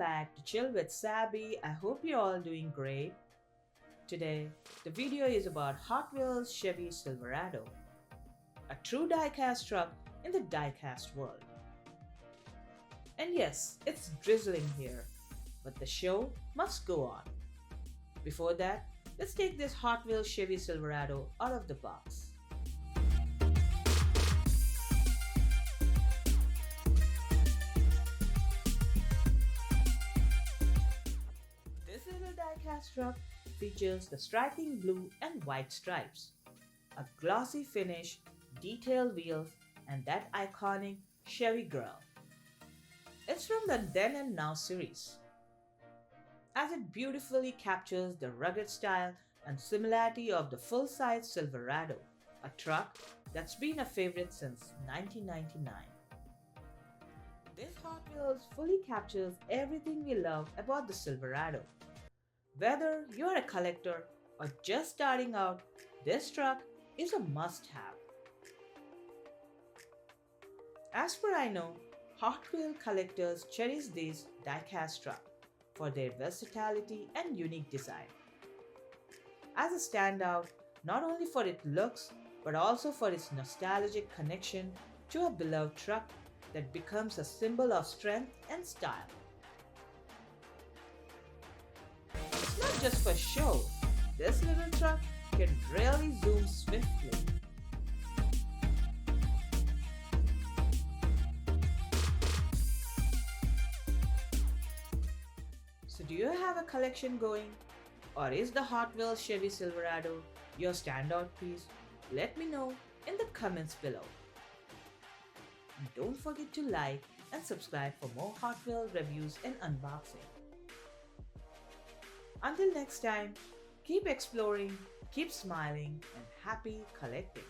back to Chill with Sabi. I hope you're all doing great. Today, the video is about Hot Wheels Chevy Silverado, a true diecast truck in the diecast world. And yes, it's drizzling here, but the show must go on. Before that, let's take this Hot Wheels Chevy Silverado out of the box. This little diecast truck features the striking blue and white stripes, a glossy finish, detailed wheels, and that iconic Chevy grille. It's from the Then and Now series, as it beautifully captures the rugged style and similarity of the full-size Silverado, a truck that's been a favorite since 1999. This Hot Wheels fully captures everything we love about the Silverado. Whether you're a collector or just starting out, this truck is a must-have. As per I know, Hot Wheel collectors cherish this diecast truck for their versatility and unique design. As a standout, not only for its looks, but also for its nostalgic connection to a beloved truck that becomes a symbol of strength and style. It's not just for show, this little truck can really zoom swiftly. So do you have a collection going? Or is the Hot Wheels Chevy Silverado your standout piece? Let me know in the comments below. And don't forget to like and subscribe for more Hot Wheels reviews and unboxing. Until next time, keep exploring, keep smiling, and happy collecting.